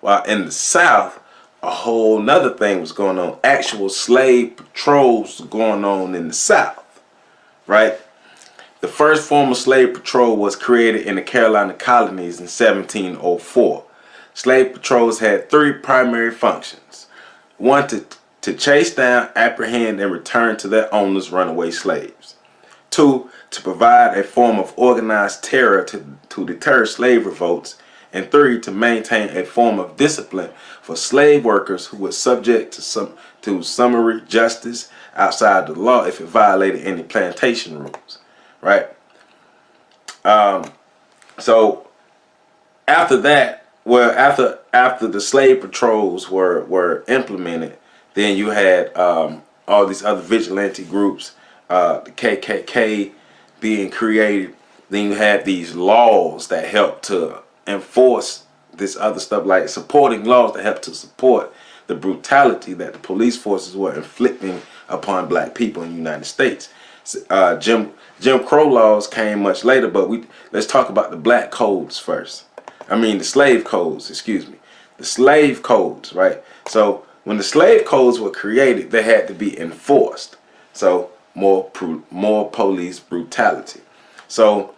While in the South, a whole nother thing was going on. Actual slave patrols going on in the South, right? The first formal slave patrol was created in the Carolina colonies in 1704. Slave patrols had three primary functions. One, to chase down, apprehend, and return to their owners runaway slaves. Two, to provide a form of organized terror to deter slave revolts. And three, to maintain a form of discipline for slave workers who were subject to summary justice outside the law if it violated any plantation rules, right? So after that, well, after the slave patrols were implemented, then you had all these other vigilante groups, the KKK being created. Then you had these laws that helped to enforce this other stuff, like supporting laws that help to support the brutality that the police forces were inflicting upon black people in the United States. Jim Crow laws came much later, but let's talk about the black codes first. I mean the slave codes, excuse me. The slave codes, right? So when the slave codes were created, they had to be enforced. So more police brutality. So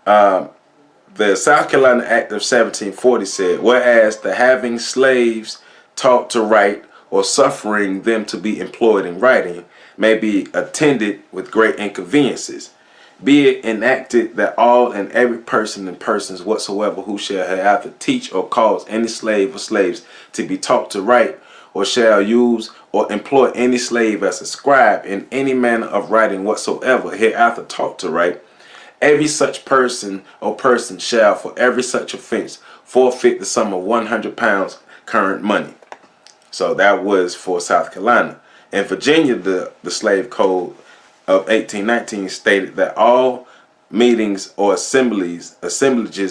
the South Carolina Act of 1740 said, whereas the having slaves taught to write or suffering them to be employed in writing may be attended with great inconveniences, be it enacted that all and every person and persons whatsoever who shall either teach or cause any slave or slaves to be taught to write, or shall use or employ any slave as a scribe in any manner of writing whatsoever hereafter taught to write, every such person or person shall for every such offense forfeit the sum of 100 pounds current money. So that was for South Carolina. In Virginia, the slave code of 1819 stated that all meetings or assemblages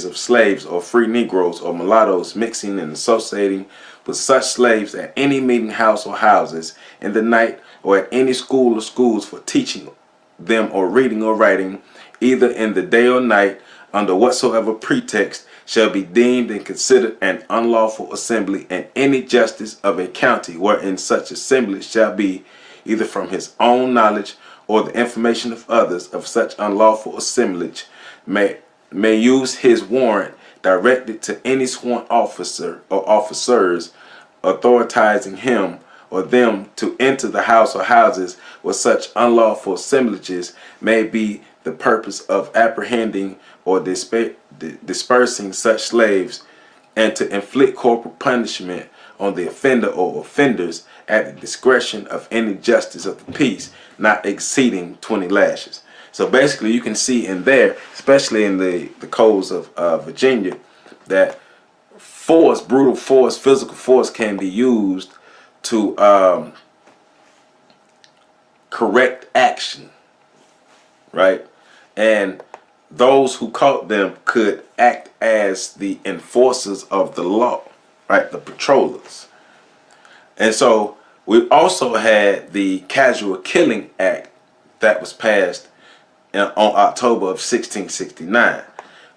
of slaves or free Negroes or mulattoes mixing and associating with such slaves at any meeting house or houses in the night, or at any school or schools for teaching them or reading or writing, either in the day or night, under whatsoever pretext, shall be deemed and considered an unlawful assembly, and any justice of a county wherein such assembly shall be, either from his own knowledge or the information of others of such unlawful assemblage, may use his warrant directed to any sworn officer or officers authorizing him or them to enter the house or houses where such unlawful assemblages may be the purpose of apprehending or dispersing such slaves, and to inflict corporal punishment on the offender or offenders at the discretion of any justice of the peace, not exceeding 20 lashes. So basically you can see in there, especially in the codes of Virginia, that force, brutal force, physical force can be used to correct action, right? And those who caught them could act as the enforcers of the law, right? The patrollers. And so we also had the Casual Killing Act that was passed on October of 1669,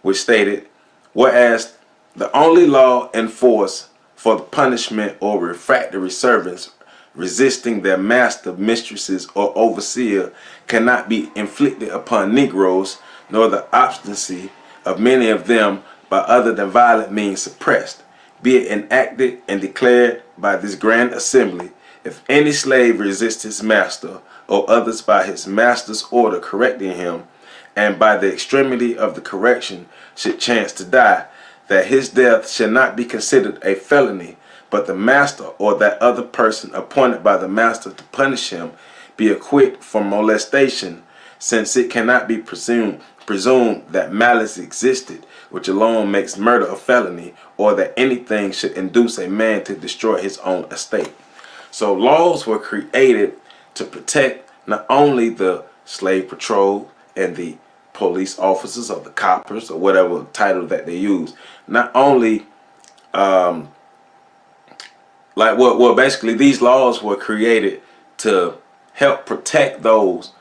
which stated, whereas the only law in force for the punishment or refractory servants resisting their master, mistresses, or overseer cannot be inflicted upon Negroes, nor the obstinacy of many of them by other than violent means suppressed, be it enacted and declared by this grand assembly, if any slave resist his master, or others by his master's order correcting him, and by the extremity of the correction should chance to die, that his death shall not be considered a felony, but the master or that other person appointed by the master to punish him be acquitted from molestation, since it cannot be presumed that malice existed, which alone makes murder a felony, or that anything should induce a man to destroy his own estate. So laws were created to protect not only the slave patrol and the police officers or the coppers or whatever title that they use, not only basically these laws were created to help protect those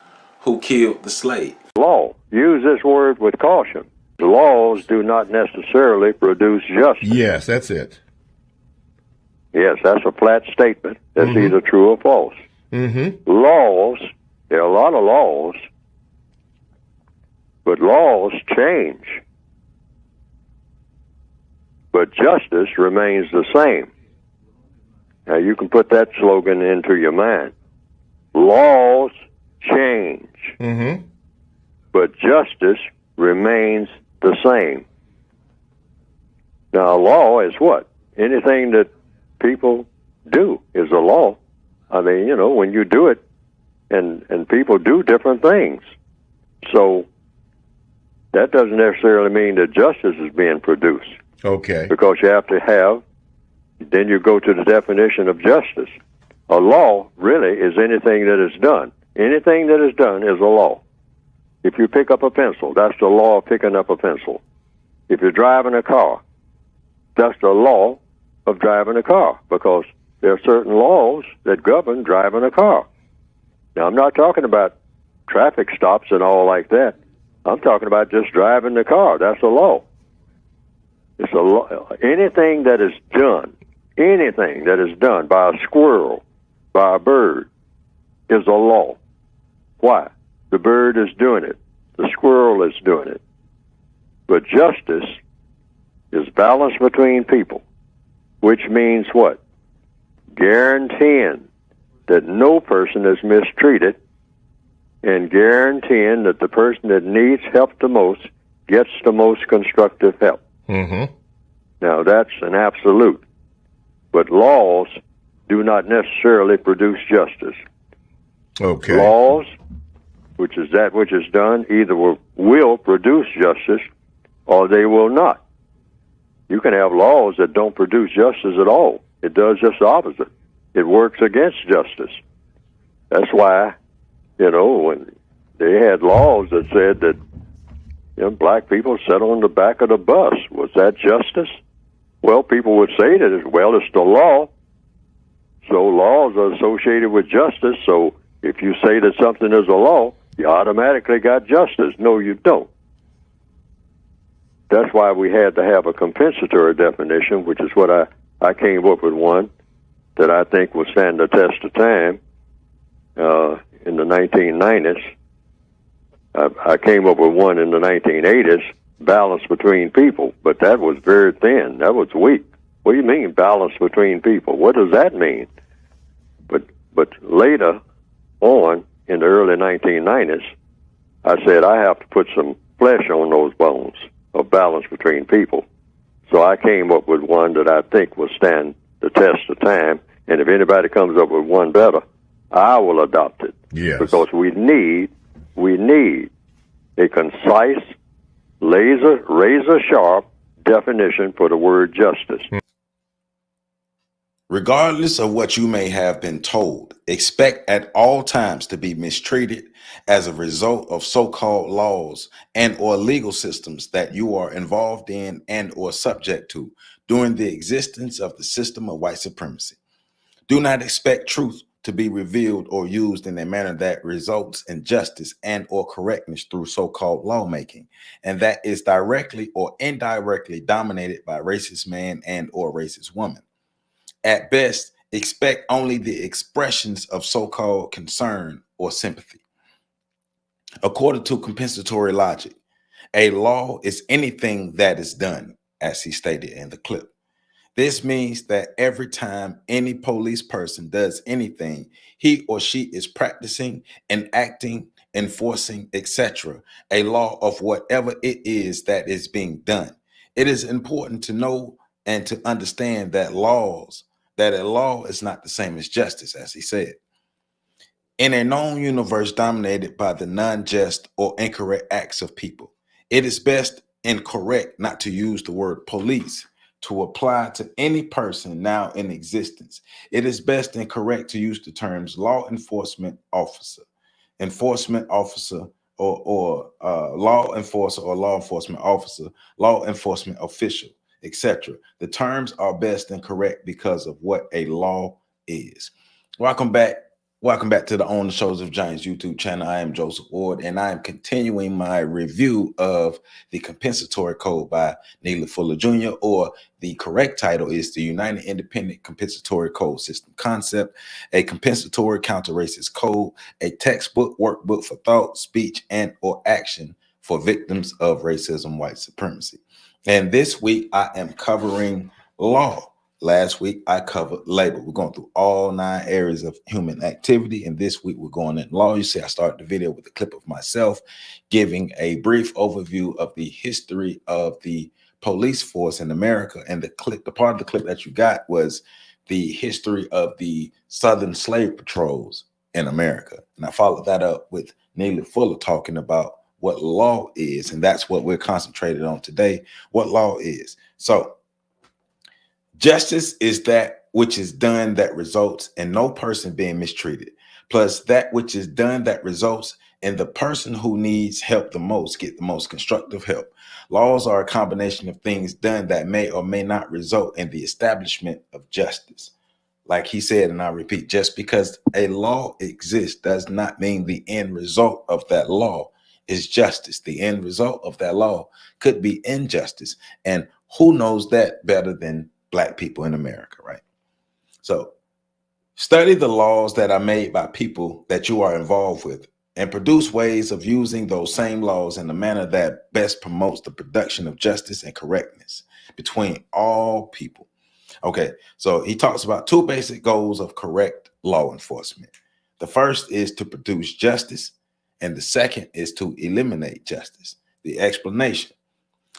who killed the slave. Law. Use this word with caution. Laws do not necessarily produce justice. Yes, that's it. Yes, that's a flat statement. That's either true or false. Laws, there are a lot of laws, but laws change. But justice remains the same. Now, you can put that slogan into your mind. Laws change, but justice remains the same. Now, a law is what? Anything that people do is a law. I mean, you know, when you do it, and people do different things. So that doesn't necessarily mean that justice is being produced. Okay. Because you have to have, then you go to the definition of justice. A law really is anything that is done. Anything that is done is a law. If you pick up a pencil, that's the law of picking up a pencil. If you're driving a car, that's the law of driving a car, because there are certain laws that govern driving a car. Now, I'm not talking about traffic stops and all like that. I'm talking about just driving the car. That's a law. It's a law. Anything that is done by a squirrel, by a bird, is a law. Why? The bird is doing it. The squirrel is doing it. But justice is balance between people, which means what? Guaranteeing that no person is mistreated, and guaranteeing that the person that needs help the most gets the most constructive help. Now, that's an absolute. But laws do not necessarily produce justice. Okay. Laws, which is that which is done, either will produce justice or they will not. You can have laws that don't produce justice at all. It does just the opposite. It works against justice. That's why, you know, when they had laws that said that, you know, black people sat on the back of the bus, was that justice? Well, people would say that, well, it's the law. So laws are associated with justice. So if you say that something is a law, you automatically got justice. No, you don't. That's why we had to have a compensatory definition, which is what I came up with one that I think will stand the test of time in the 1990s. I came up with one in the 1980s, balance between people, but that was very thin. That was weak. What do you mean, balance between people? What does that mean? But later on, in the early 1990s, I said I have to put some flesh on those bones of balance between people. So I came up with one that I think will stand the test of time, and if anybody comes up with one better, I will adopt it. Yes. Because we need a concise, razor-sharp definition for the word justice. Regardless of what you may have been told, expect at all times to be mistreated as a result of so-called laws and or legal systems that you are involved in and or subject to during the existence of the system of white supremacy. Do not expect truth to be revealed or used in a manner that results in justice and or correctness through so-called lawmaking, and that is directly or indirectly dominated by racist man and or racist woman. At best, expect only the expressions of so-called concern or sympathy. According to compensatory logic, a law is anything that is done, as he stated in the clip. This means that every time any police person does anything, he or she is practicing, enacting, enforcing, etc., a law of whatever it is that is being done. It is important to know and to understand that a law is not the same as justice, as he said. In a known universe dominated by the non-just or incorrect acts of people, it is best and correct not to use the word police to apply to any person now in existence. It is best and correct to use the terms law enforcement officer, or law enforcer or law enforcement officer, law enforcement official, etc. The terms are best and correct because of what a law is. Welcome back Welcome back to the On the Shoulders of Giants YouTube channel. I am Joseph Ward, and I am continuing my review of the Compensatory Code by Neely Fuller Jr., or the correct title is the United Independent Compensatory Code System Concept, a compensatory counter-racist code, a textbook workbook for thought, speech, and or action for victims of racism, white supremacy. And this week, I am covering law. Last week, I covered labor. We're going through all 9 areas of human activity. And this week, we're going in law. You see, I started the video with a clip of myself giving a brief overview of the history of the police force in America. And the part of the clip that you got was the history of the Southern slave patrols in America. And I followed that up with Neely Fuller talking about what law is. And that's what we're concentrated on today, what law is. So, justice is that which is done that results in no person being mistreated, plus that which is done that results in the person who needs help the most get the most constructive help. Laws are a combination of things done that may or may not result in the establishment of justice. Like he said, and I repeat, just because a law exists does not mean the end result of that law is justice. The end result of that law could be injustice. And who knows that better than Black people in America, right? So study the laws that are made by people that you are involved with and produce ways of using those same laws in a manner that best promotes the production of justice and correctness between all people. Okay, so he talks about 2 basic goals of correct law enforcement. The first is to produce justice, and the second is to eliminate justice. The explanation: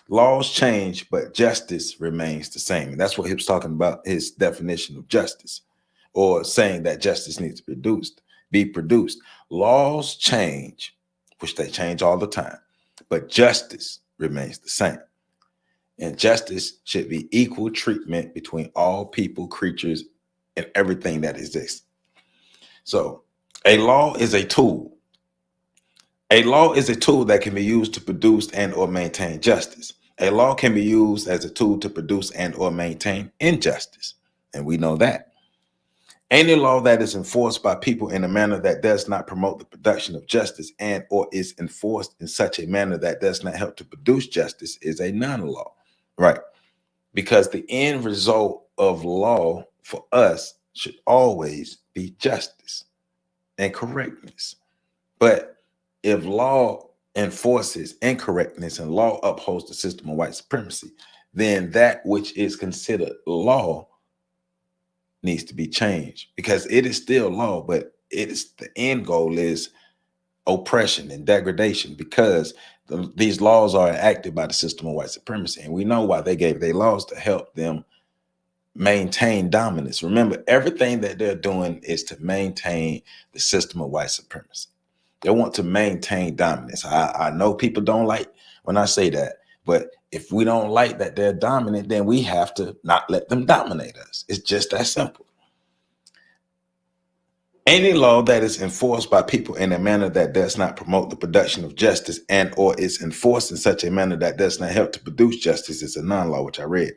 laws change, but justice remains the same. And that's what he was talking about, his definition of justice, or saying that justice needs to be produced. Laws change, which they change all the time, but justice remains the same. And justice should be equal treatment between all people, creatures, and everything that exists. So a law is a tool. A law is a tool that can be used to produce and or maintain justice. A law can be used as a tool to produce and or maintain injustice. And we know that. Any law that is enforced by people in a manner that does not promote the production of justice and or is enforced in such a manner that does not help to produce justice is a non-law, right? Because the end result of law for us should always be justice and correctness. But if law enforces incorrectness and law upholds the system of white supremacy, then that which is considered law needs to be changed, because it is still law, but it is the end goal is oppression and degradation, because these laws are enacted by the system of white supremacy. And we know why they gave their laws: to help them maintain dominance. Remember, everything that they're doing is to maintain the system of white supremacy. They want to maintain dominance. I know people don't like when I say that, but if we don't like that they're dominant, then we have to not let them dominate us. It's just that simple. Any law that is enforced by people in a manner that does not promote the production of justice and or is enforced in such a manner that does not help to produce justice is a non-law, which I read.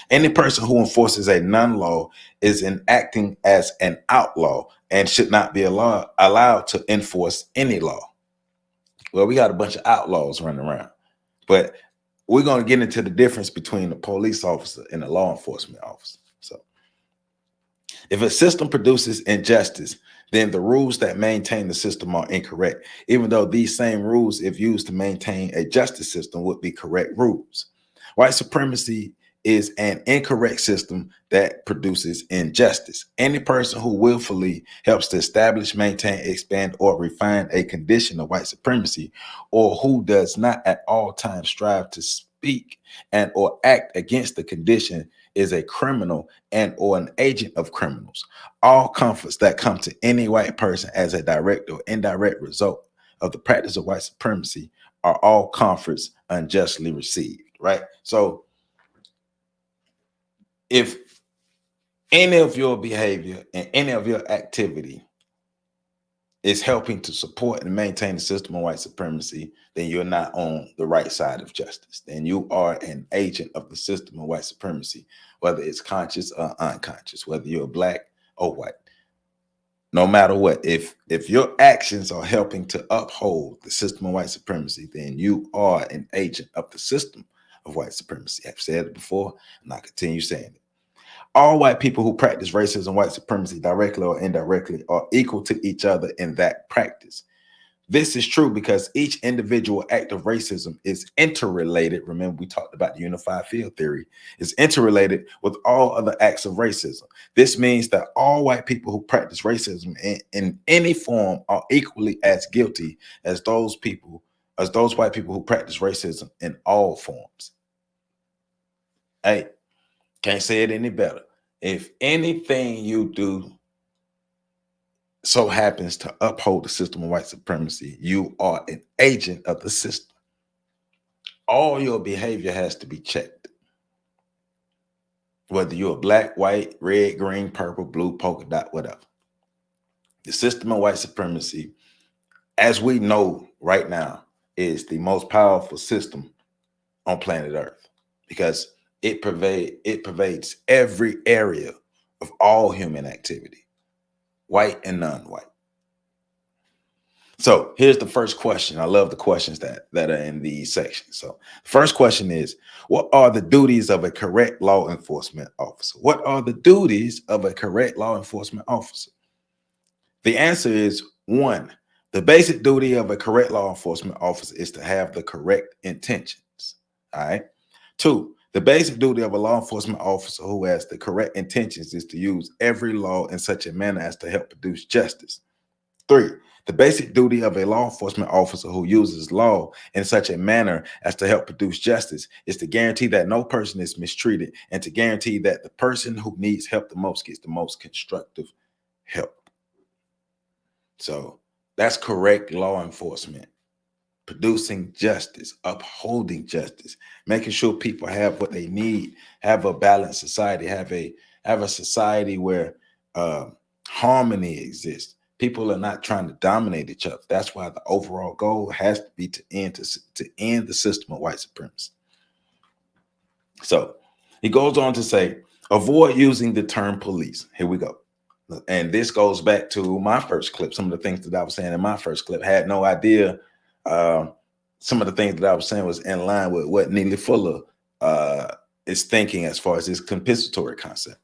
Any person who enforces a non-law is acting as an outlaw and should not be allowed to enforce any law. Well, we got a bunch of outlaws running around, but we're going to get into the difference between a police officer and a law enforcement officer. So if a system produces injustice, then the rules that maintain the system are incorrect, even though these same rules, if used to maintain a justice system, would be correct rules. White supremacy is an incorrect system that produces injustice. Any person who willfully helps to establish, maintain, expand, or refine a condition of white supremacy, or who does not at all times strive to speak and or act against the condition, is a criminal and or an agent of criminals. All comforts that come to any white person as a direct or indirect result of the practice of white supremacy are all comforts unjustly received, right? So if any of your behavior and any of your activity is helping to support and maintain the system of white supremacy, then you're not on the right side of justice. Then you are an agent of the system of white supremacy, whether it's conscious or unconscious, whether you're black or white. No matter what, if your actions are helping to uphold the system of white supremacy, then you are an agent of the system of white supremacy. I've said it before, and I continue saying it. All white people who practice racism and white supremacy directly or indirectly are equal to each other in that practice. This is true because each individual act of racism is interrelated. Remember, we talked about the unified field theory, is interrelated with all other acts of racism. This means that all white people who practice racism in any form are equally as guilty as those white people who practice racism in all forms. Hey, can't say it any better. If anything you do so happens to uphold the system of white supremacy, you are an agent of the system. All your behavior has to be checked. Whether you're black, white, red, green, purple, blue, polka dot, whatever. The system of white supremacy, as we know right now, is the most powerful system on planet Earth because it pervades every area of all human activity, white and non-white. So here's the first question. I love the questions that are in these sections. So the first question is, what are the duties of a correct law enforcement officer? What are the duties of a correct law enforcement officer? The answer is 1. The basic duty of a correct law enforcement officer is to have the correct intentions. All right. 2. The basic duty of a law enforcement officer who has the correct intentions is to use every law in such a manner as to help produce justice. 3. The basic duty of a law enforcement officer who uses law in such a manner as to help produce justice is to guarantee that no person is mistreated and to guarantee that the person who needs help the most gets the most constructive help. So that's correct law enforcement. Producing justice, upholding justice, making sure people have what they need, have a balanced society, have a society where harmony exists. People are not trying to dominate each other. That's why the overall goal has to be to end the system of white supremacy. So he goes on to say, avoid using the term police. Here we go. And this goes back to my first clip. Some of the things that I was saying in my first clip, had no idea. Some of the things that I was saying was in line with what Neely Fuller is thinking as far as this compensatory concept.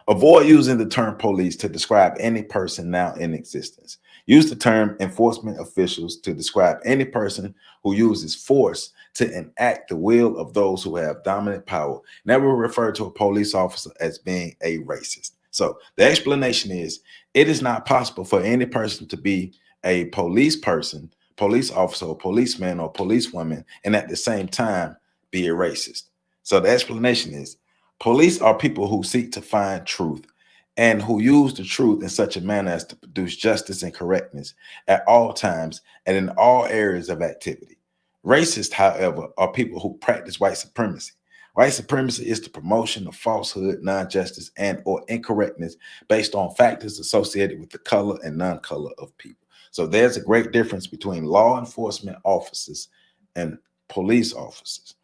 Avoid using the term police to describe any person now in existence. Use the term enforcement officials to describe any person who uses force to enact the will of those who have dominant power. Never refer to a police officer as being a racist. So the explanation is, it is not possible for any person to be a police person, police officer, or policeman, or policewoman, and at the same time be a racist. So the explanation is, police are people who seek to find truth and who use the truth in such a manner as to produce justice and correctness at all times and in all areas of activity. Racists, however, are people who practice white supremacy. White supremacy is the promotion of falsehood, non-justice, and or incorrectness based on factors associated with the color and non-color of people. So there's a great difference between law enforcement officers and police officers.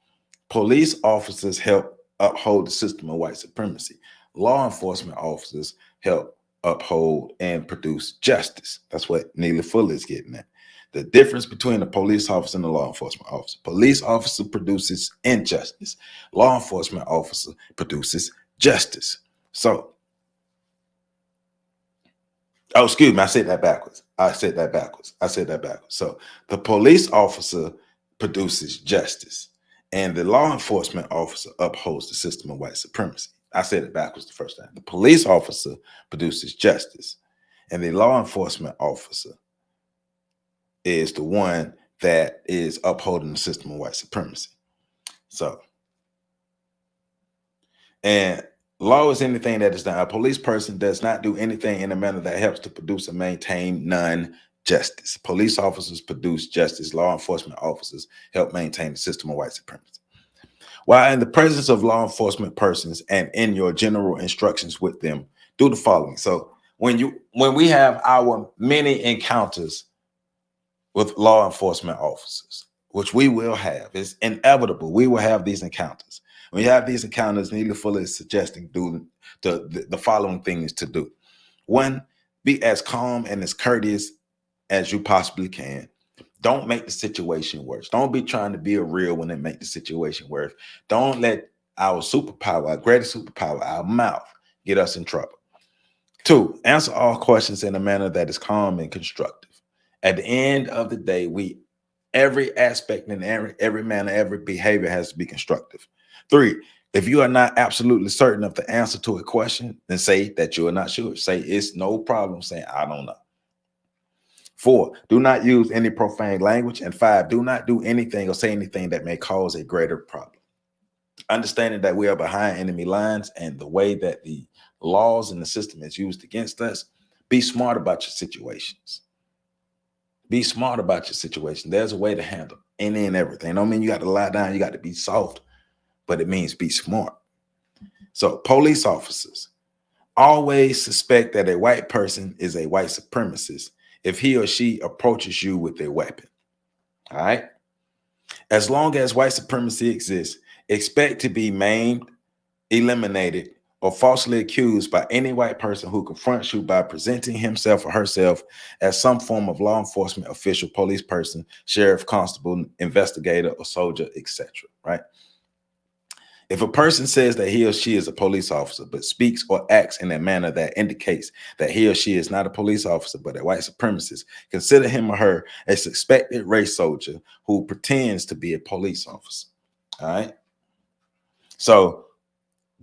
Police officers help uphold the system of white supremacy. Law enforcement officers help uphold and produce justice. That's what Neely Fuller is getting at. The difference between a police officer and a law enforcement officer. Police officer produces injustice. Law enforcement officer produces justice. So, oh, excuse me, I said that backwards. So the police officer produces justice, and the law enforcement officer upholds the system of white supremacy. I said it backwards the first time. The police officer produces justice, and the law enforcement officer is the one that is upholding the system of white supremacy. So, and law is anything that is done. A police person does not do anything in a manner that helps to produce and maintain non-justice. Police officers produce justice. Law enforcement officers help maintain the system of white supremacy. While in the presence of law enforcement persons and in your general instructions with them, do the following. So when we have our many encounters with law enforcement officers, which we will have, it's inevitable. We will have these encounters. When you have these encounters, Neely Fuller is suggesting do the following things to do. 1, Be as calm and as courteous as you possibly can. Don't make the situation worse. Don't be trying to be a real when it make the situation worse. Don't let our superpower, our greatest superpower, our mouth, get us in trouble. 2, answer all questions in a manner that is calm and constructive. At the end of the day, every aspect and every manner, every behavior has to be constructive. 3, if you are not absolutely certain of the answer to a question, then say that you are not sure. Say it's no problem saying I don't know. 4, do not use any profane language. And 5, do not do anything or say anything that may cause a greater problem. Understanding that we are behind enemy lines and the way that the laws and the system is used against us, be smart about your situations. Be smart about your situation. There's a way to handle any and everything. I don't mean you got to lie down, you got to be soft, but it means be smart. So police officers always suspect that a white person is a white supremacist if he or she approaches you with a weapon. All right. As long as white supremacy exists, expect to be maimed, eliminated, or falsely accused by any white person who confronts you by presenting himself or herself as some form of law enforcement official, police person, sheriff, constable, investigator, or soldier, etc. Right? If a person says that he or she is a police officer, but speaks or acts in a manner that indicates that he or she is not a police officer, but a white supremacist, consider him or her a suspected race soldier who pretends to be a police officer. All right. So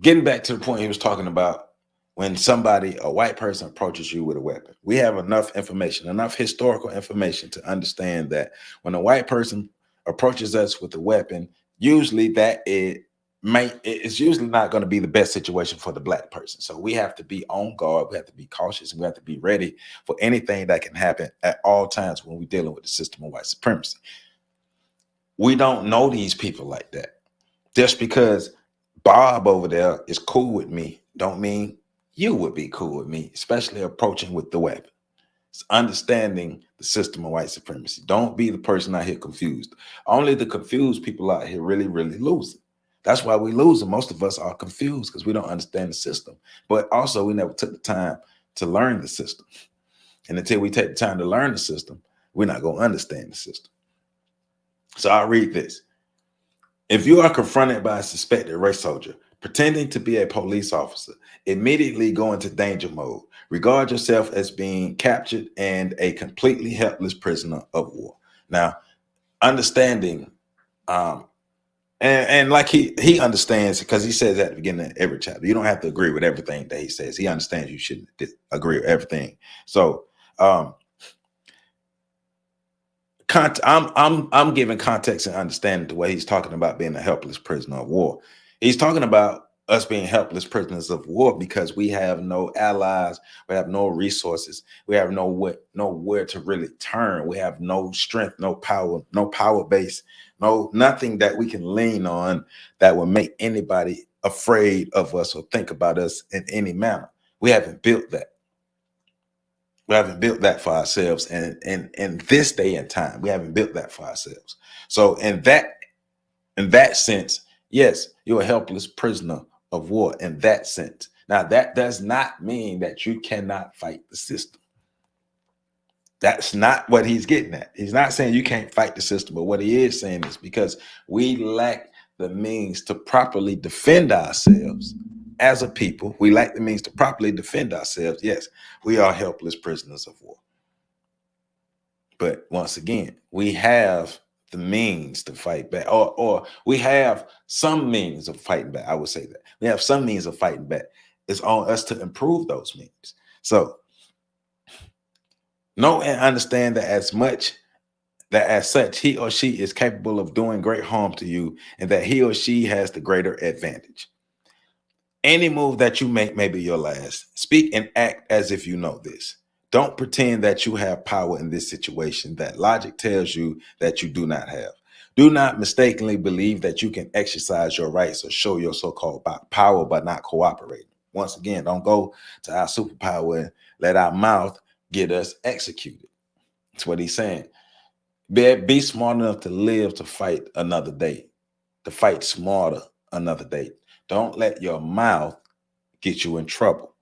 getting back to the point he was talking about, when a white person approaches you with a weapon, we have enough information, enough historical information to understand that when a white person approaches us with a weapon, usually it's usually not going to be the best situation for the black person. So we have to be on guard. We have to be cautious, and we have to be ready for anything that can happen at all times when we're dealing with the system of white supremacy. We don't know these people like that. Just because Bob over there is cool with me don't mean you would be cool with me, especially approaching with the weapon. It's understanding the system of white supremacy. Don't be the person out here confused. Only the confused people out here really, really losing. That's why we losing. Most of us are confused because we don't understand the system. But also, we never took the time to learn the system. And until we take the time to learn the system, we're not going to understand the system. So I'll read this. If you are confronted by a suspected race soldier pretending to be a police officer, immediately go into danger mode. Regard yourself as being captured and a completely helpless prisoner of war. Now, understanding, and like he understands, because he says at the beginning of every chapter, you don't have to agree with everything that he says. He understands you shouldn't agree with everything. So I'm giving context and understanding the way he's talking about being a helpless prisoner of war. He's talking about us being helpless prisoners of war because we have no allies, we have no resources, we have nowhere to really turn. We have no strength, no power base, nothing that we can lean on that will make anybody afraid of us or think about us in any manner. We haven't built that. We haven't built that for ourselves, and in this day and time, we haven't built that for ourselves. So in that sense, yes, you're a helpless prisoner of war in that sense. Now, that does not mean that you cannot fight the system. That's not what he's getting at. He's not saying you can't fight the system, but what he is saying is because we lack the means to properly defend ourselves as a people, we lack the means to properly defend ourselves. Yes, we are helpless prisoners of war. But once again, we have the means to fight back, or we have some means of fighting back. I would say that we have some means of fighting back. It's on us to improve those means. So know and understand that as such, he or she is capable of doing great harm to you, and that he or she has the greater advantage. Any move that you make may be your last. Speak and act as if you know this. Don't pretend that you have power in this situation that logic tells you that you do not have. Do not mistakenly believe that you can exercise your rights or show your so-called power by not cooperating. Once again, don't go to our superpower and let our mouth get us executed. That's what he's saying. Be smart enough to live to fight another day, to fight smarter another day. Don't let your mouth get you in trouble.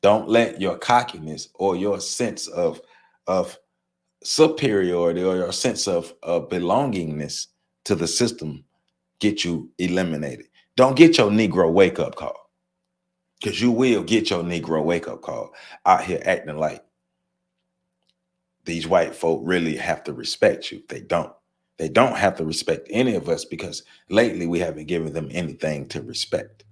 Don't let your cockiness or your sense of superiority or your sense of belongingness to the system get you eliminated. Don't get your Negro wake up call, because you will get your Negro wake up call out here acting like these white folk really have to respect you. They don't. They don't have to respect any of us, because lately we haven't given them anything to respect.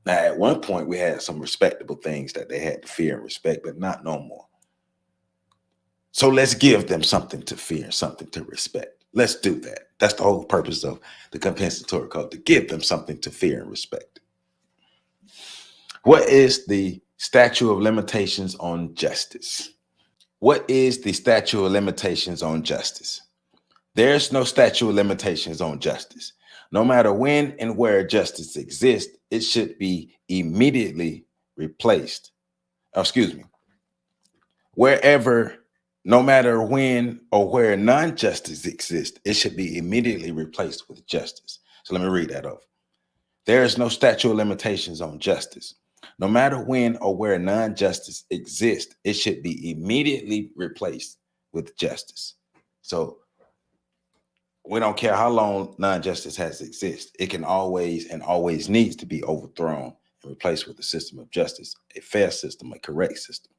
Now, at one point, we had some respectable things that they had to fear and respect, but not no more. So let's give them something to fear and something to respect. Let's do that. That's the whole purpose of the compensatory code, to give them something to fear and respect. What is the statute of limitations on justice? What is the statute of limitations on justice? There's no statute of limitations on justice. No matter when and where justice exists, it should be immediately replaced. Wherever, no matter when or where non-justice exists, it should be immediately replaced with justice. So let me read that over. There is no statute of limitations on justice. No matter when or where non-justice exists, it should be immediately replaced with justice. So we don't care how long non-justice has existed. It can always and always needs to be overthrown and replaced with a system of justice, a fair system, a correct system.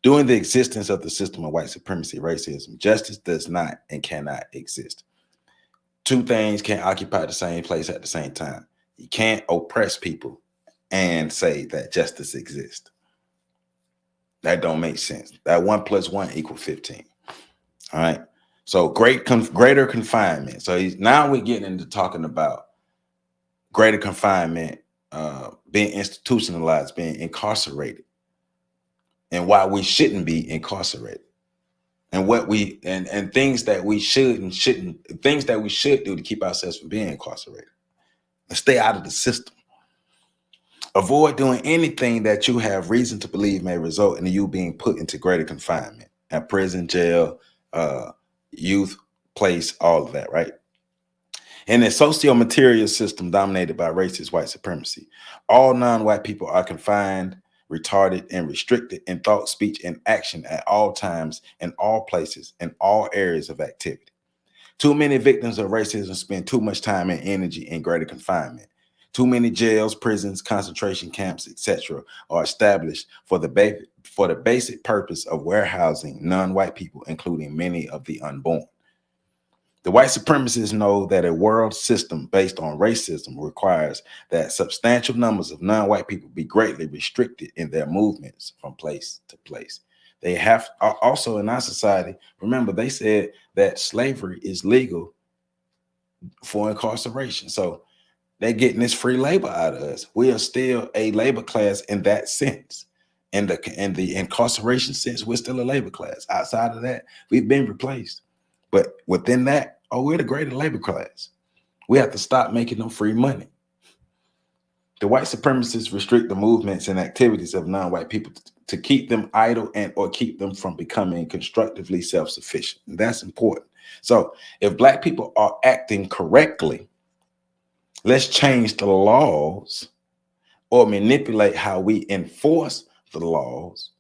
During the existence of the system of white supremacy, racism, justice does not and cannot exist. Two things can't occupy the same place at the same time. You can't oppress people and say that justice exists. That don't make sense. That 1 + 1 = 15. All right. So greater confinement. So now we're getting into talking about greater confinement, being institutionalized, being incarcerated, and why we shouldn't be incarcerated, and what we and things that we should and shouldn't, things that we should do to keep ourselves from being incarcerated. And stay out of the system. Avoid doing anything that you have reason to believe may result in you being put into greater confinement, at prison, jail, youth place, all of that, right? In a socio-material system dominated by racist white supremacy, all non-white people are confined, retarded, and restricted in thought, speech, and action at all times, in all places, in all areas of activity. Too many victims of racism spend too much time and energy in greater confinement. Too many jails, prisons, concentration camps, etc. are established for the basic purpose of warehousing non-white people, including many of the unborn. The white supremacists know that a world system based on racism requires that substantial numbers of non-white people be greatly restricted in their movements from place to place. They have also, in our society, remember, they said that slavery is legal for incarceration. So they're getting this free labor out of us. We are still a labor class in that sense. In the incarceration sense, we're still a labor class. Outside of that, we've been replaced. But within that, we're the greater labor class. We have to stop making them free money. The white supremacists restrict the movements and activities of non-white people to keep them idle and or keep them from becoming constructively self-sufficient. And that's important. So if black people are acting correctly, let's change the laws or manipulate how we enforce the laws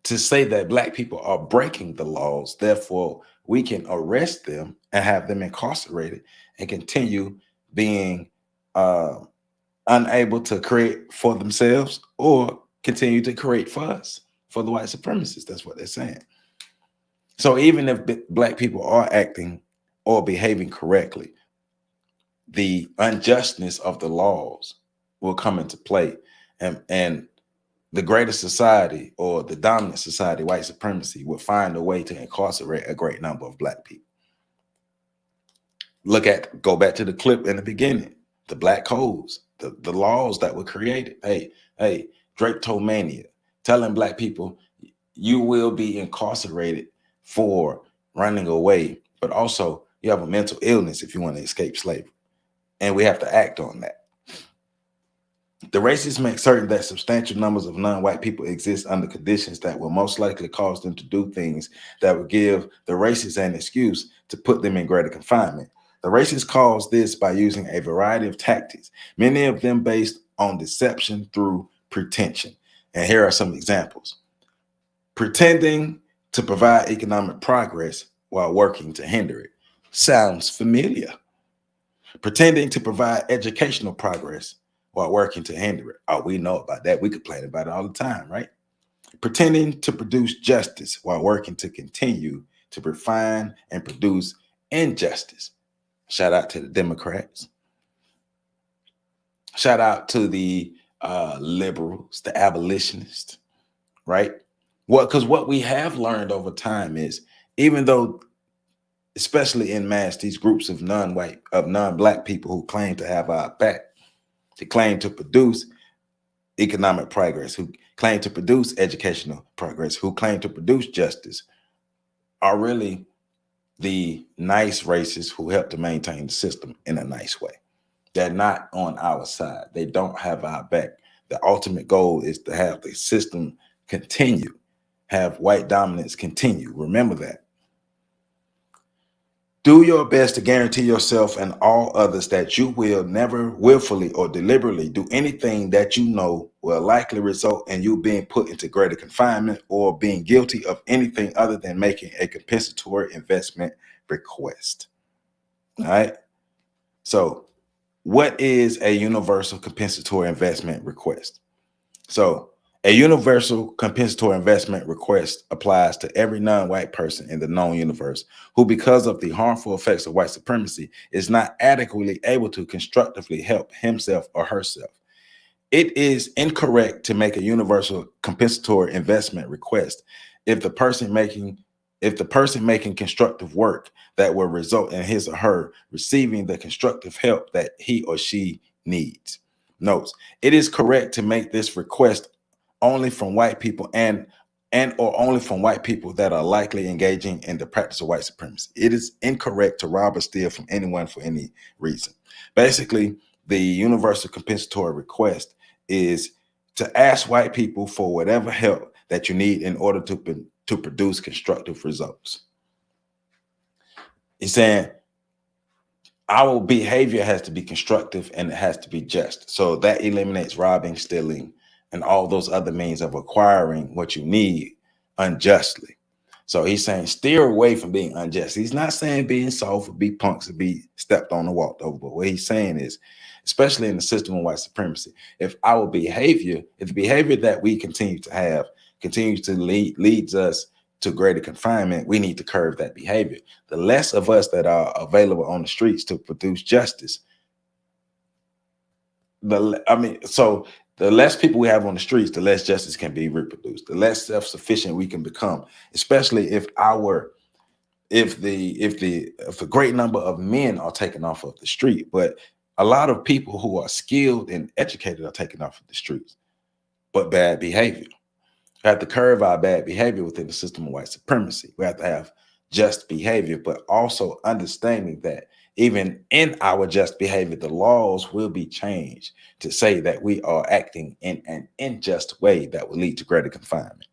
to say that black people are breaking the laws. Therefore, we can arrest them and have them incarcerated and continue being unable to create for themselves or continue to create for us, for the white supremacists. That's what they're saying. So even if black people are acting or behaving correctly, the unjustness of the laws will come into play, and the greater society or the dominant society, white supremacy, will find a way to incarcerate a great number of black people. Go back to the clip in the beginning, the black codes, the laws that were created. Hey, Drapetomania, telling black people you will be incarcerated for running away, but also you have a mental illness if you want to escape slavery. And we have to act on that. The racists make certain that substantial numbers of non-white people exist under conditions that will most likely cause them to do things that would give the racists an excuse to put them in greater confinement. The racists cause this by using a variety of tactics, many of them based on deception through pretension. And here are some examples. Pretending to provide economic progress while working to hinder it. Sounds familiar. Pretending to provide educational progress while working to hinder it. Oh, we know about that. We complain about it all the time, right? Pretending to produce justice while working to continue to refine and produce injustice. Shout out to the Democrats. Shout out to the liberals, the abolitionists, right? Because what we have learned over time is, even though, especially in mass, these groups of non-black people who claim to have our back, to claim to produce economic progress, who claim to produce educational progress, who claim to produce justice, are really the nice races who help to maintain the system in a nice way. They're not on our side. They don't have our back. The ultimate goal is to have the system continue, have white dominance continue. Remember that. Do your best to guarantee yourself and all others that you will never willfully or deliberately do anything that you know will likely result in you being put into greater confinement or being guilty of anything other than making a compensatory investment request. All right. So, what is a universal compensatory investment request? So, a universal compensatory investment request applies to every non-white person in the known universe who, because of the harmful effects of white supremacy, is not adequately able to constructively help himself or herself. It is incorrect to make a universal compensatory investment request if the person making constructive work that will result in his or her receiving the constructive help that he or she needs. Notes: it is correct to make this request only from white people and or only from white people that are likely engaging in the practice of white supremacy. It is incorrect to rob or steal from anyone for any reason. Basically, the universal compensatory request is to ask white people for whatever help that you need in order to produce constructive results. He's saying our behavior has to be constructive and it has to be just. So that eliminates robbing, stealing, and all those other means of acquiring what you need unjustly. So he's saying steer away from being unjust. He's not saying being soft or be punks or be stepped on and walked over. But what he's saying is, especially in the system of white supremacy, if the behavior that we continue to have continues to leads us to greater confinement, we need to curb that behavior. The less of us that are available on the streets to produce justice, the less people we have on the streets, the less justice can be reproduced, the less self-sufficient we can become, especially if a great number of men are taken off of the street, but a lot of people who are skilled and educated are taken off of the streets, but bad behavior. We have to curb our bad behavior within the system of white supremacy. We have to have just behavior, but also understanding that even in our just behavior, the laws will be changed to say that we are acting in an unjust way that will lead to greater confinement.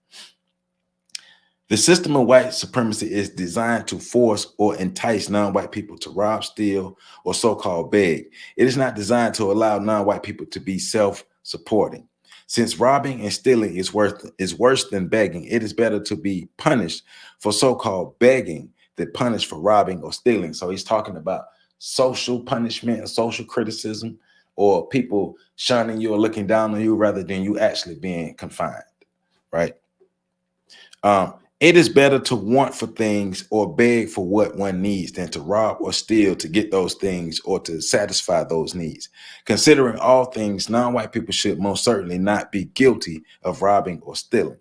The system of white supremacy is designed to force or entice non-white people to rob, steal, or so-called beg. It is not designed to allow non-white people to be self-supporting. Since robbing and stealing is worse than begging, it is better to be punished for so-called begging than punished for robbing or stealing. So he's talking about social punishment and social criticism, or people shunning you or looking down on you rather than you actually being confined, right? It is better to want for things or beg for what one needs than to rob or steal to get those things or to satisfy those needs. Considering all things, non-white people should most certainly not be guilty of robbing or stealing.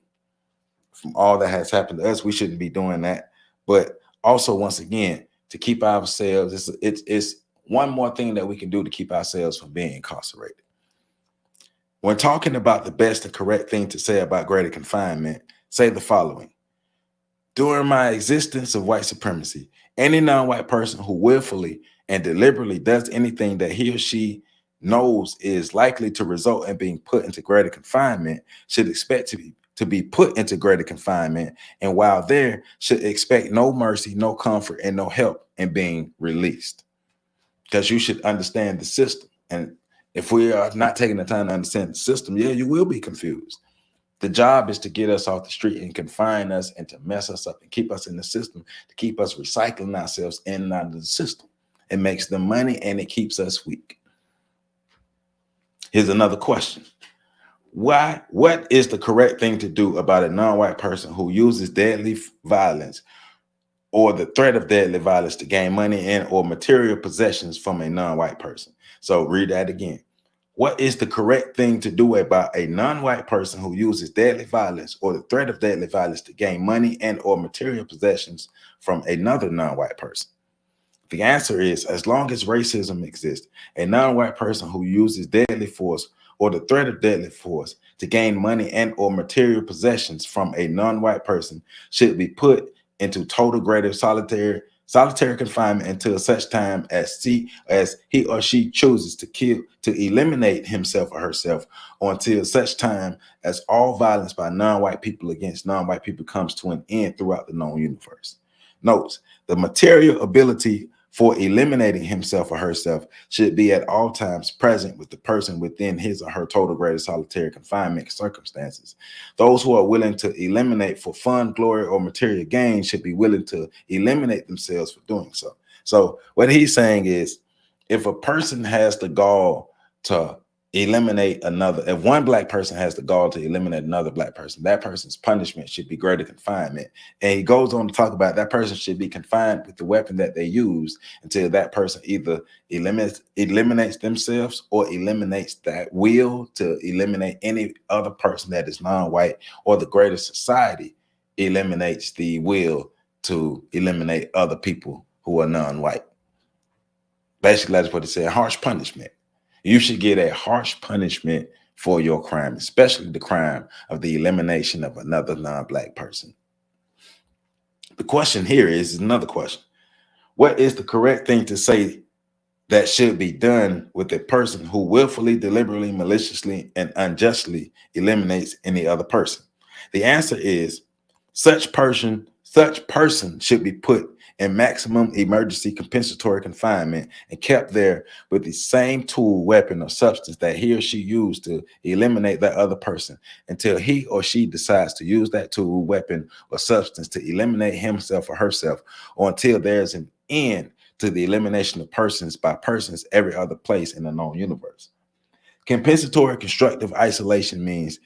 From all that has happened to us, we shouldn't be doing that. But also, once again, to keep ourselves, it's one more thing that we can do to keep ourselves from being incarcerated. When talking about the best and correct thing to say about greater confinement, say the following. During my existence of white supremacy, any non-white person who willfully and deliberately does anything that he or she knows is likely to result in being put into greater confinement should expect to be put into greater confinement, and while there should expect no mercy, no comfort, and no help in being released. Because you should understand the system. And if we are not taking the time to understand the system, yeah, you will be confused. The job is to get us off the street and confine us and to mess us up and keep us in the system, to keep us recycling ourselves in and out of the system. It makes them money and it keeps us weak. Here's another question. What is the correct thing to do about a non-white person who uses deadly violence or the threat of deadly violence to gain money and or material possessions from a non-white person? So read that again. What is the correct thing to do about a non-white person who uses deadly violence or the threat of deadly violence to gain money and or material possessions from another non-white person? The answer is, as long as racism exists, a non-white person who uses deadly force or the threat of deadly force to gain money and or material possessions from a non-white person should be put into total greater solitary confinement until such time as he or she chooses to eliminate himself or herself, or until such time as all violence by non-white people against non-white people comes to an end throughout the known universe. Note, the material ability for eliminating himself or herself should be at all times present with the person within his or her total greater solitary confinement circumstances. Those who are willing to eliminate for fun, glory, or material gain should be willing to eliminate themselves for doing so. So what he's saying is, if a person has the gall to eliminate another, if one black person has the gall to eliminate another black person, that person's punishment should be greater confinement. And he goes on to talk about that person should be confined with the weapon that they use until that person either eliminates themselves or eliminates that will to eliminate any other person that is non-white, or the greater society eliminates the will to eliminate other people who are non-white. Basically, that's what it said, harsh punishment. You should get a harsh punishment for your crime, especially the crime of the elimination of another non-black person. The question here is another question. What is the correct thing to say that should be done with a person who willfully, deliberately, maliciously, and unjustly eliminates any other person? The answer is such person should be put in maximum emergency compensatory confinement and kept there with the same tool, weapon, or substance that he or she used to eliminate that other person until he or she decides to use that tool, weapon, or substance to eliminate himself or herself, or until there's an end to the elimination of persons by persons every other place in the known universe. Compensatory constructive isolation means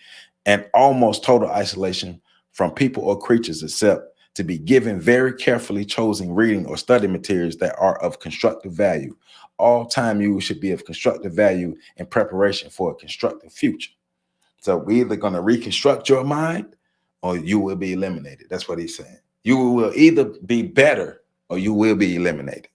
an almost total isolation from people or creatures, except to be given very carefully chosen reading or study materials that are of constructive value. All time use should be of constructive value in preparation for a constructive future. So we're either going to reconstruct your mind or you will be eliminated. That's what he's saying. You will either be better or you will be eliminated.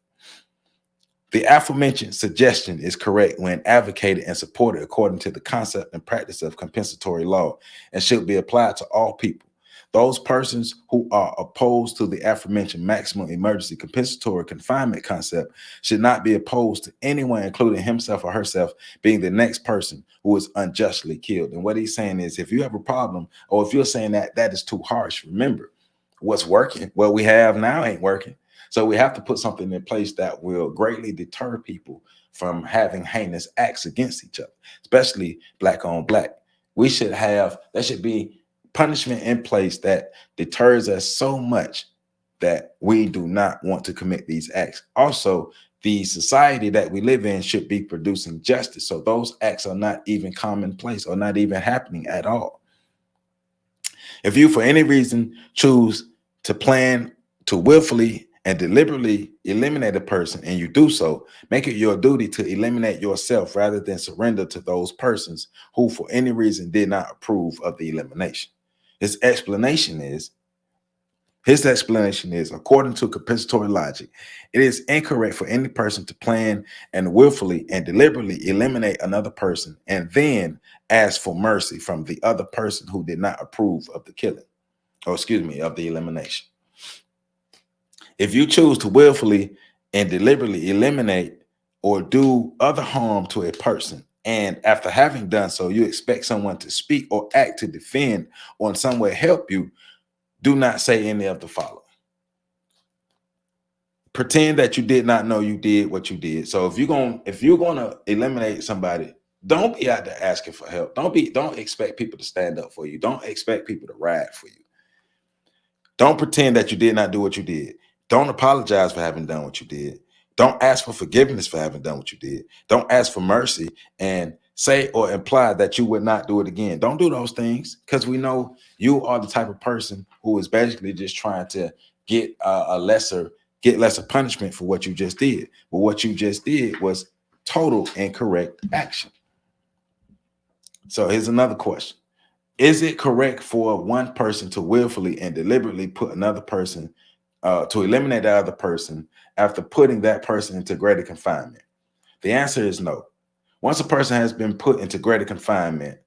The aforementioned suggestion is correct when advocated and supported according to the concept and practice of compensatory law, and should be applied to all people. Those persons who are opposed to the aforementioned maximum emergency compensatory confinement concept should not be opposed to anyone, including himself or herself, being the next person who is unjustly killed. And what he's saying is, if you have a problem, or if you're saying that that is too harsh, remember what's working, what we have now ain't working. So we have to put something in place that will greatly deter people from having heinous acts against each other, especially black on black. There should be punishment in place that deters us so much that we do not want to commit these acts. Also, the society that we live in should be producing justice, so those acts are not even commonplace or not even happening at all. If you, for any reason, choose to plan to willfully and deliberately eliminate a person, and you do so, make it your duty to eliminate yourself rather than surrender to those persons who, for any reason, did not approve of the elimination. His explanation is, according to compensatory logic, it is incorrect for any person to plan and willfully and deliberately eliminate another person and then ask for mercy from the other person who did not approve of the killing, of the elimination. If you choose to willfully and deliberately eliminate or do other harm to a person, and after having done so, you expect someone to speak or act to defend or in some way help you, do not say any of the following. Pretend that you did not know you did what you did. So if you're gonna eliminate somebody, Don't be out there asking for help. Don't expect people to stand up for you. Don't expect people to ride for you. Don't pretend that you did not do what you did. Don't apologize for having done what you did. Don't ask for forgiveness for having done what you did. Don't ask for mercy and say or imply that you would not do it again. Don't do those things, because we know you are the type of person who is basically just trying to get lesser punishment for what you just did. But what you just did was total incorrect action. So here's another question. Is it correct for one person to willfully and deliberately put another person, to eliminate the other person after putting that person into greater confinement? The answer is no. Once a person has been put into greater confinement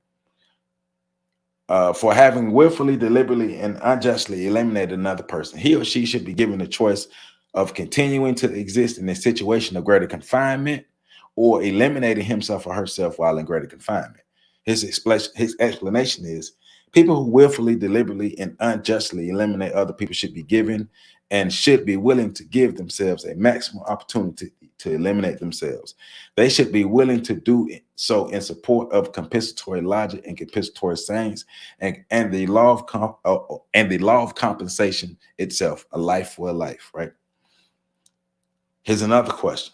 for having willfully, deliberately, and unjustly eliminated another person, he or she should be given the choice of continuing to exist in a situation of greater confinement or eliminating himself or herself while in greater confinement. His explanation is people who willfully, deliberately, and unjustly eliminate other people should be given and should be willing to give themselves a maximum opportunity to eliminate themselves. They should be willing to do so in support of compensatory logic and compensatory sayings and the law of compensation itself, a life for a life, right? Here's another question.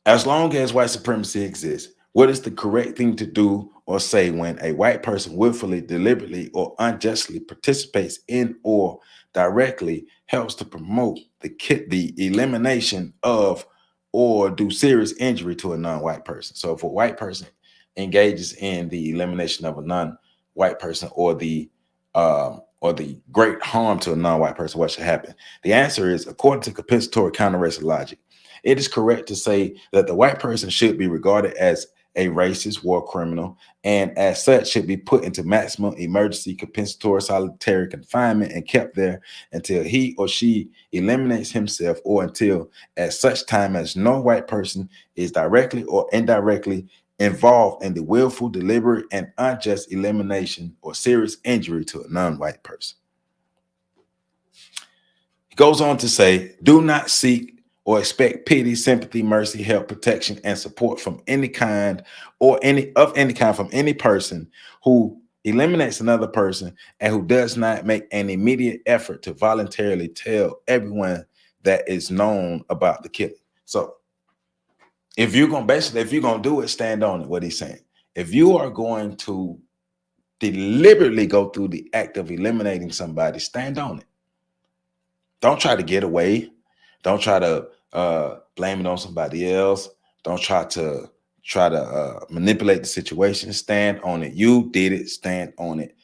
As long as white supremacy exists, what is the correct thing to do or say when a white person willfully, deliberately, or unjustly participates in or directly helps to promote the elimination of or do serious injury to a non-white person? So if a white person engages in the elimination of a non-white person or the great harm to a non-white person, what should happen? The answer is, according to compensatory counter-racist logic, it is correct to say that the white person should be regarded as a racist war criminal and as such should be put into maximum emergency compensatory solitary confinement and kept there until he or she eliminates himself or until at such time as no white person is directly or indirectly involved in the willful, deliberate, and unjust elimination or serious injury to a non-white person. He goes on to say, do not seek or expect pity, sympathy, mercy, help, protection, and support from any kind from any person who eliminates another person and who does not make an immediate effort to voluntarily tell everyone that is known about the killing. So if you're gonna do it, stand on it, what he's saying. If you are going to deliberately go through the act of eliminating somebody, stand on it. Don't try to get away. Don't try to blame it on somebody else. Don't try to manipulate the situation. Stand on it. You did it. Stand on it.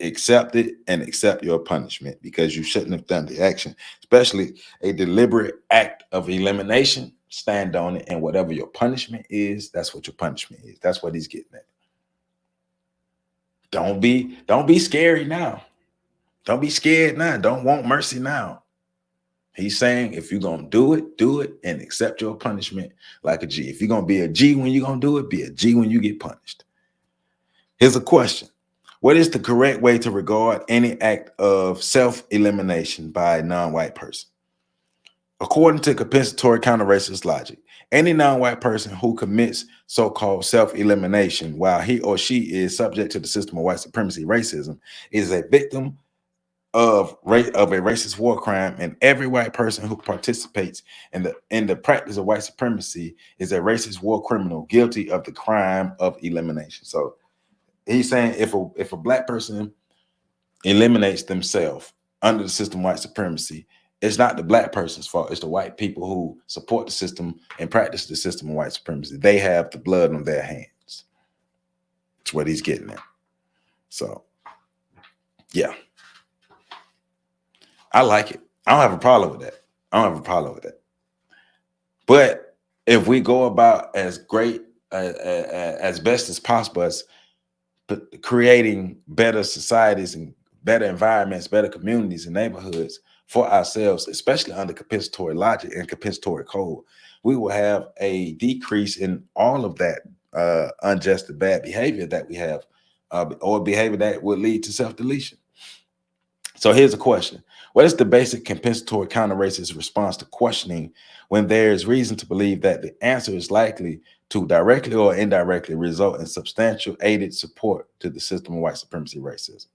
Accept it and accept your punishment, because you shouldn't have done the action, especially a deliberate act of elimination. Stand on it, and whatever your punishment is, that's what your punishment is. That's what he's getting at. Don't be scary now. Don't be scared now. Don't want mercy now. He's saying if you're going to do it and accept your punishment like a G. If you're going to be a G when you're going to do it, be a G when you get punished. Here's a question. What is the correct way to regard any act of self-elimination by a non-white person? According to compensatory counter-racist logic, any non-white person who commits so-called self-elimination while he or she is subject to the system of white supremacy racism is a victim of a racist war crime, and every white person who participates in the practice of white supremacy is a racist war criminal guilty of the crime of elimination. So he's saying if a black person eliminates themselves under the system of white supremacy, it's not the black person's fault. It's the white people who support the system and practice the system of white supremacy. They have the blood on their hands. That's what he's getting at. So, yeah. I like it. I don't have a problem with that. But if we go about as great as best as possible as creating better societies and better environments, better communities and neighborhoods for ourselves, especially under compensatory logic and compensatory code, we will have a decrease in all of that unjust and bad behavior that we have, or behavior that would lead to self-deletion. So here's a question. What is the basic compensatory counter-racist response to questioning when there is reason to believe that the answer is likely to directly or indirectly result in substantial aided support to the system of white supremacy racism?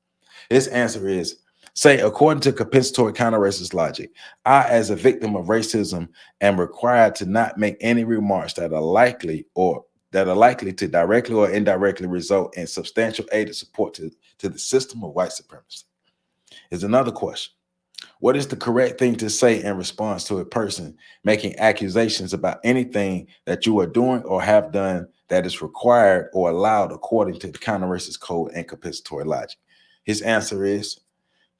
His answer is, say, according to compensatory counter-racist logic, I, as a victim of racism, am required to not make any remarks that are likely to directly or indirectly result in substantial aided support to the system of white supremacy. Here's another question. What is the correct thing to say in response to a person making accusations about anything that you are doing or have done that is required or allowed according to the counter-racist code and compensatory logic? His answer is,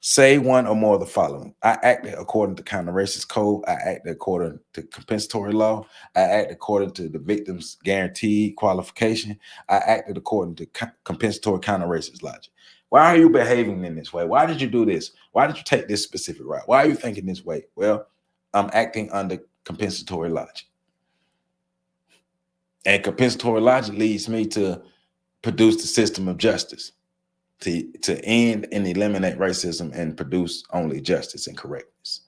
say one or more of the following. I acted according to counter-racist code. I acted according to compensatory law. I acted according to the victim's guaranteed qualification. I acted according to compensatory counter-racist logic. Why are you behaving in this way? Why did you do this? Why did you take this specific route? Why are you thinking this way? Well, I'm acting under compensatory logic. And compensatory logic leads me to produce the system of justice, to end and eliminate racism and produce only justice and correctness.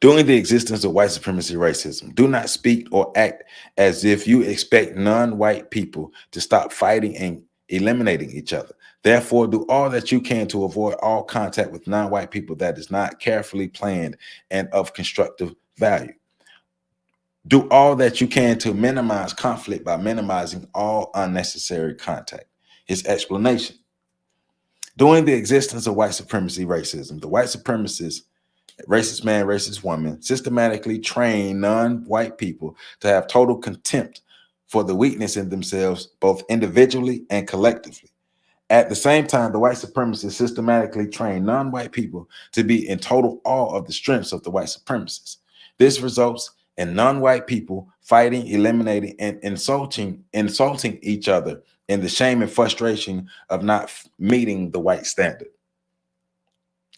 During the existence of white supremacy racism, do not speak or act as if you expect non-white people to stop fighting and eliminating each other. Therefore, do all that you can to avoid all contact with non-white people that is not carefully planned and of constructive value. Do all that you can to minimize conflict by minimizing all unnecessary contact. His explanation. During the existence of white supremacy racism, the white supremacists, racist man, racist woman, systematically train non-white people to have total contempt for the weakness in themselves, both individually and collectively. At the same time, the white supremacists systematically train non-white people to be in total awe of the strengths of the white supremacists. This results in non-white people fighting, eliminating, and insulting each other in the shame and frustration of not meeting the white standard,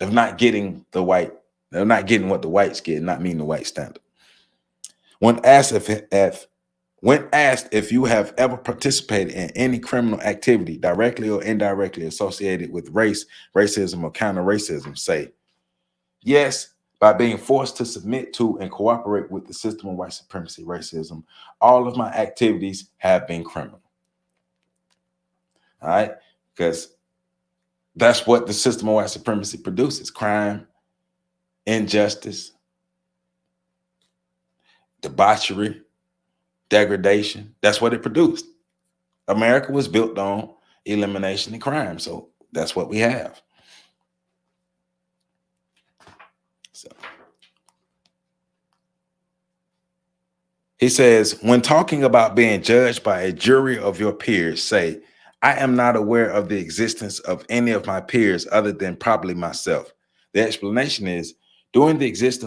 of not getting what the whites get, not meeting the white standard. When asked if you have ever participated in any criminal activity directly or indirectly associated with race, racism, or counter-racism, say, yes, by being forced to submit to and cooperate with the system of white supremacy racism, all of my activities have been criminal. All right? Because that's what the system of white supremacy produces: crime, injustice, debauchery, degradation. That's what it produced. America was built on elimination and crime, so that's what we have. So he says, when talking about being judged by a jury of your peers, say, I am not aware of the existence of any of my peers other than probably myself. The explanation is, during the existence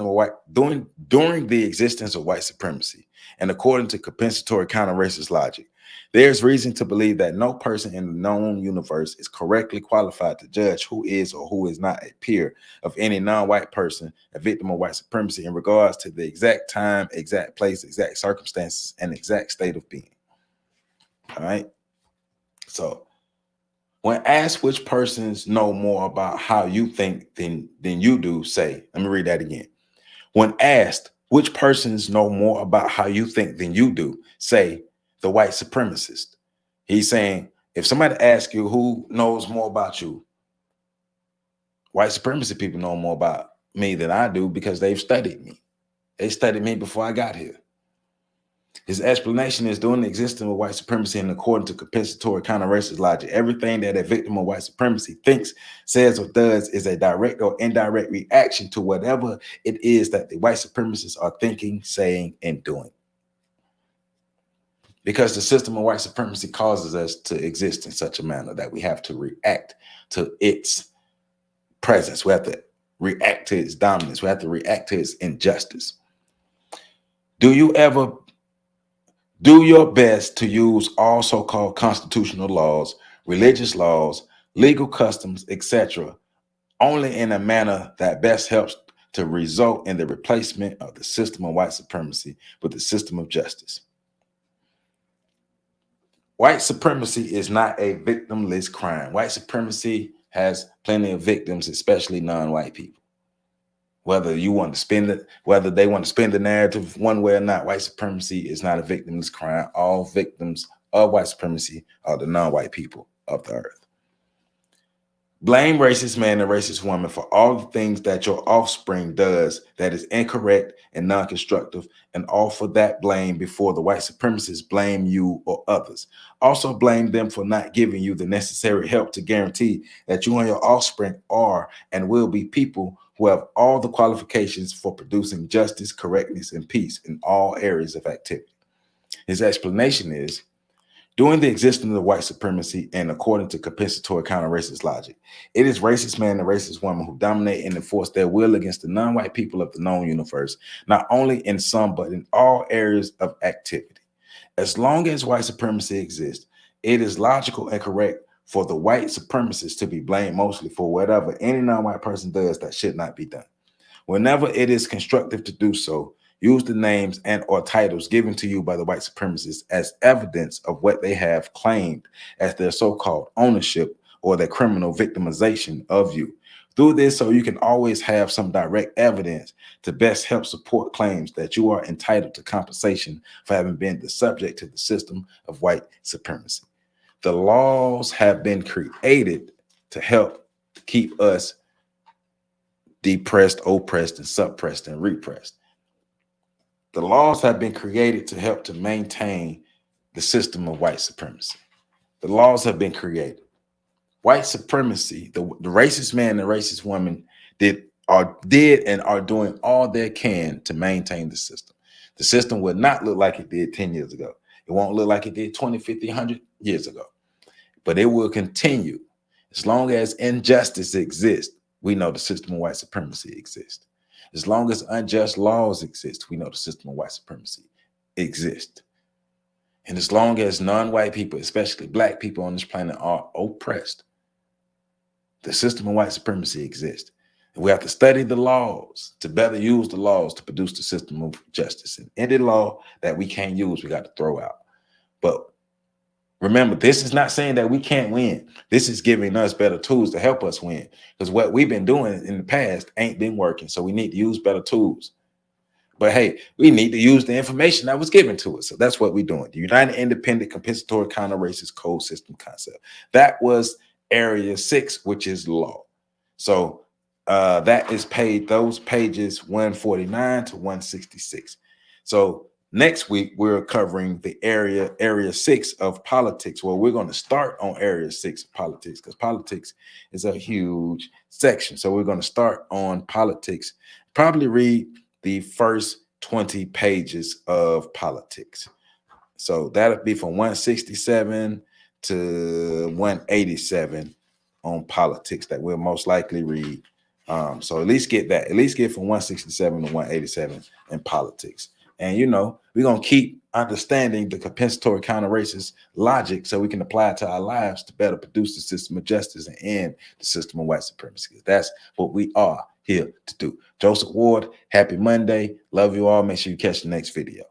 of white supremacy, and according to compensatory counter-racist logic, there's reason to believe that no person in the known universe is correctly qualified to judge who is or who is not a peer of any non-white person, a victim of white supremacy, in regards to the exact time, exact place, exact circumstances, and exact state of being. All right? So when asked which persons know more about how you think than you do, say, let me read that again. When asked which persons know more about how you think than you do, say, the white supremacist. He's saying, if somebody asks you who knows more about you, white supremacy people know more about me than I do because they've studied me. They studied me before I got here. His explanation is, during the existence of white supremacy and according to compensatory counter-racist logic, everything that a victim of white supremacy thinks, says, or does is a direct or indirect reaction to whatever it is that the white supremacists are thinking, saying, and doing. Because the system of white supremacy causes us to exist in such a manner that we have to react to its presence. We have to react to its dominance. We have to react to its injustice. Do your best to use all so-called constitutional laws, religious laws, legal customs, etc., only in a manner that best helps to result in the replacement of the system of white supremacy with the system of justice. White supremacy is not a victimless crime. White supremacy has plenty of victims, especially non-white people. Whether you want to spend it, whether they want to spend the narrative one way or not, white supremacy is not a victimless crime. All victims of white supremacy are the non-white people of the earth. Blame racist man and racist woman for all the things that your offspring does that is incorrect and non-constructive, and offer that blame before the white supremacists blame you or others. Also blame them for not giving you the necessary help to guarantee that you and your offspring are and will be people who have all the qualifications for producing justice, correctness, and peace in all areas of activity. His explanation is, during the existence of white supremacy and according to compensatory counter-racist logic, it is racist man and racist woman who dominate and enforce their will against the non-white people of the known universe, not only in some, but in all areas of activity. As long as white supremacy exists, it is logical and correct for the white supremacists to be blamed mostly for whatever any non-white person does that should not be done. Whenever it is constructive to do so, use the names and or titles given to you by the white supremacists as evidence of what they have claimed as their so-called ownership or their criminal victimization of you. Do this so you can always have some direct evidence to best help support claims that you are entitled to compensation for having been the subject to the system of white supremacy. The laws have been created to help keep us depressed, oppressed, and suppressed and repressed. The laws have been created to help to maintain the system of white supremacy. The laws have been created. White supremacy, the racist man and racist woman did and are doing all they can to maintain the system. The system will not look like it did 10 years ago. It won't look like it did 20, 50, 100 years ago. But it will continue. As long as injustice exists, we know the system of white supremacy exists. As long as unjust laws exist, we know the system of white supremacy exists. And as long as non-white people, especially black people on this planet, are oppressed, the system of white supremacy exists. And we have to study the laws to better use the laws to produce the system of justice. And any law that we can't use, we got to throw out. But remember, this is not saying that we can't win. This is giving us better tools to help us win. Because what we've been doing in the past ain't been working. So we need to use better tools. But hey, we need to use the information that was given to us. So that's what we're doing. The United Independent Compensatory Counter-Racist Code System Concept. That was Area 6, which is law. So that is those pages 149 to 166. So next week, we're covering the area 6 of politics. Well, we're going to start on area 6 of politics because politics is a huge section. So we're going to start on politics, probably read the first 20 pages of politics. So that'll be from 167 to 187 on politics that we'll most likely read. So at least get that, at least get from 167 to 187 in politics. And, you know, we're going to keep understanding the compensatory counter-racist logic so we can apply it to our lives to better produce the system of justice and end the system of white supremacy. That's what we are here to do. Joseph Ward, happy Monday. Love you all. Make sure you catch the next video.